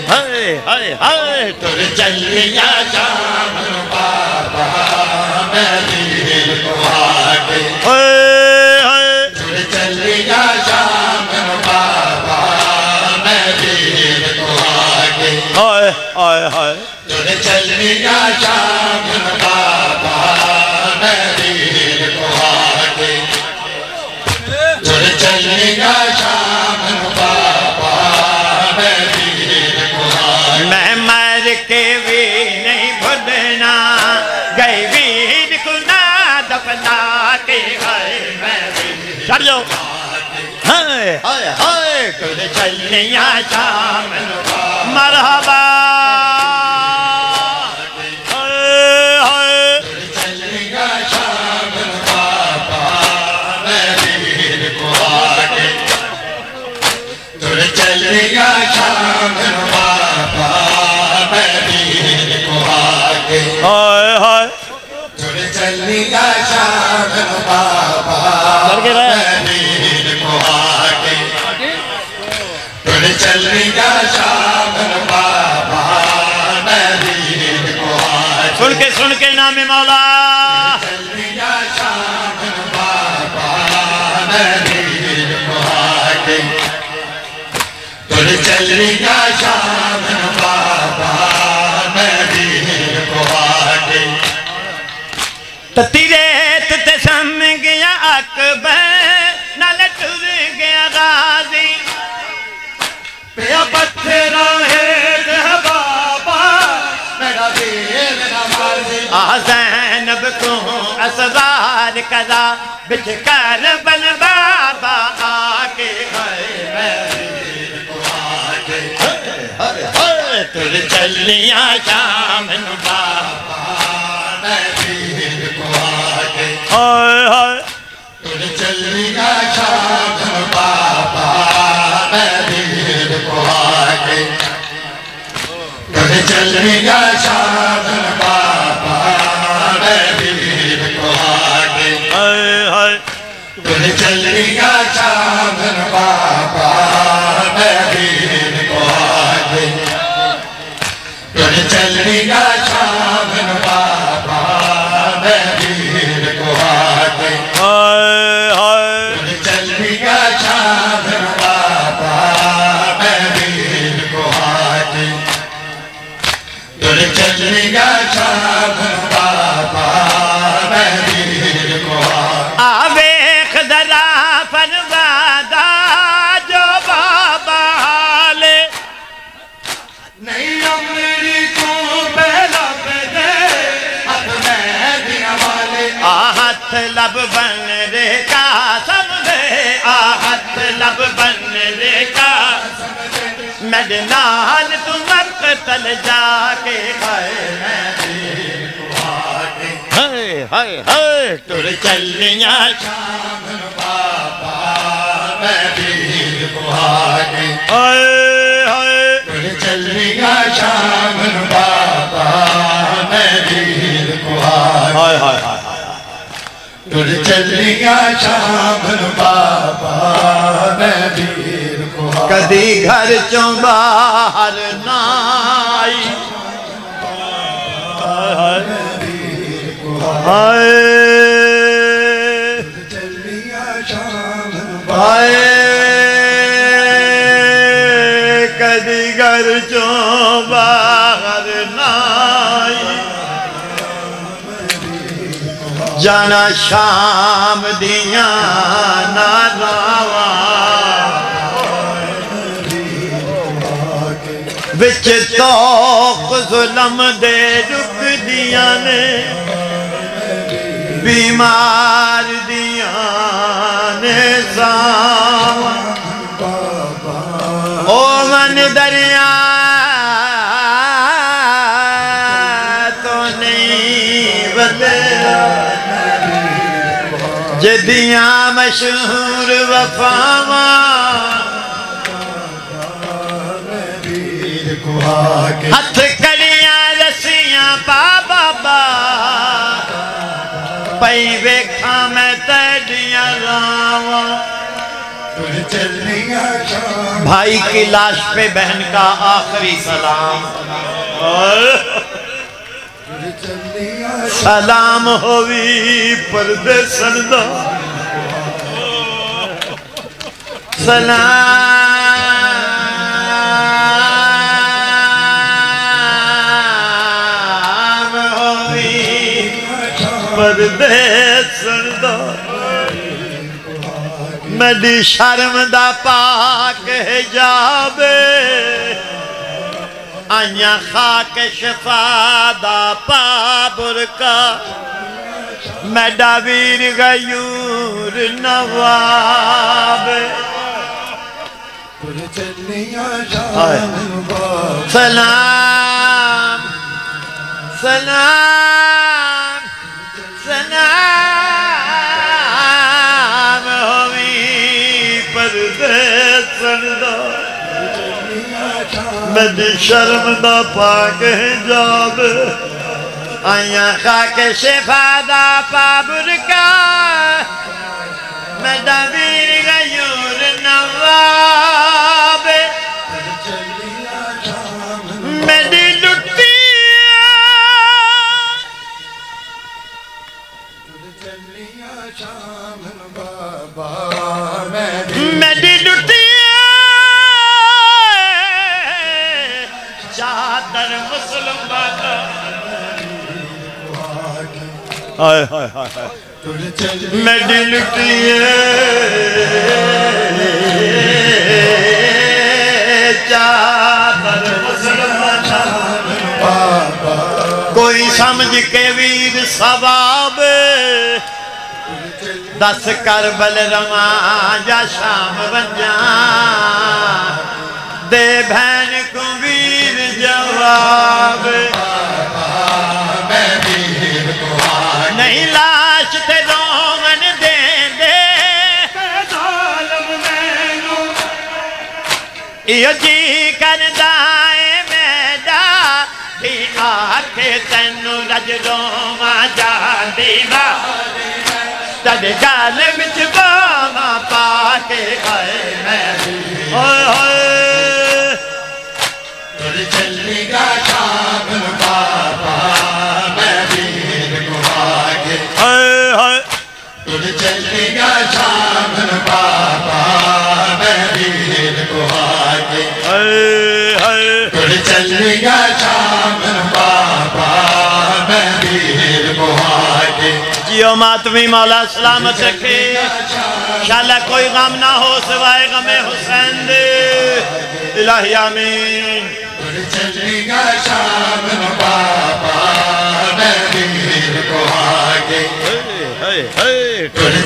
ہائے ہائے ہائے تر چلیا شام بابا میں دیر کو آگے ہائے ہائے تر چلیا شام بابا میں دیر کو آگے ہائے ہائے ہائے تر چلیا شام بابا میں دیر کو آگے تر چلیا شام بابا میں دیر کو آگے میں مر کے بھی نہیں بھولنا گئے ویر کو نہ دفنا کے گئے میں بھی چڑھ جاؤ ہائے ہائے ہائے تر چلیا شام مرحبا ہائے ہائے تر چلیا شام بابا میں دیر کو آگے تر چلیا شام بابا میں دیر کو آگے سن کے نام مولا چلیا شام بابا میں دیر کو آگے تر چلیا شام بابا میں دیر کو آگے تیرے تے سم گیا اکبر نال ٹر گیا غازی پیا پتھرا ہے بابا میرا دیر نمازی زینب کو اسرار کرا بچ کربل بابا آگے گئے میں دیر کو آگے تر چلیا شام بابا میں دیر کو آگے ہائے ہائے تر چلیا شام بابا میں دیر کو آگے تر چلیا شام بابا میں دیر کو آگے ہائے ہائے تر چلیا شام بابا میں دیر کو آگے تر چلیا شام بابا میں دیر کو آگے ہائے ہائے تر چلیا شام بابا میں دیر کو آگے تر چلیا شام بابا میں دیر کو آگے آویخ ذرا فرمادا جو بابا حالے نہیں امری کو پہلا پہلے ہاتھ میں دیا والے آہت لب بن رے کا سمجھے آہت لب بن رے کا میرے نال تم مقتل جا کے گئے میں دیر کو آگے ہائے ہائے ہائے تر چلیا شام بابا میں دیر کو آگے ہائے ہائے تر چلیا شام بابا میں دیر کو آگے ہائے ہائے ہائے تر چلیا شام بابا میں دیر کو آگے کدی گھر چوں باہر نہ آئی ہائے چلیا شام ہائے کدی گھر چوں باہر نہ آئی جانا شام دیاں ناراواں وچ توق ظلم دے رک دیاں نے بیمار دیاں نے ساواں او من دریا تو نہیں بدلا جدیاں مشہور وفاواں ہتھ کڑیاں رسیاں بابا پئی ویکھاں میں تیڈیاں راواں بھائی کی لاش پہ بہن کا آخری سلام سلام ہوئی پردے سندہ سلام ہوئی پردے سندہ میری شرم دا پاک حجاب آئیاں خاک شفا دا پا برکا میڈا ویر غیور نواب سلام سلام سلام ہوئی پردے سردہ میری شرم دا پاک حجاب آئیاں خاک شفا دا پا برکا میڈا ویر غیور نواب میری لٹی میری لٹی چادر مسلمان آئے آئے آئے میری لٹی چادر مسلمان کوئی سمجھ کے ویر ثواب دس کربل رواں جا شام بنجا دے بہن کو ویر جواب نہیں لاش تے رومن دیں دے یہ جی کردائے میڈا بھی آکے تینو رج روما جان دینا تد گال بچ باما پاکے آئے میں ہوئے ہوئے تر چلی گا شام بابا میں ویر کو آگے ہوئے ہوئے تر چلی گا شام بابا میں ویر کو آگے ہوئے ہوئے تر چلی گا شام بابا میں ویر کو آگے جیو ماتمی مولا سلامت رکھے انشاءاللہ کوئی غم نہ ہو سوائے غم حسین دے الہی آمین چلی گا شام بابا میں ویر کو آگے تر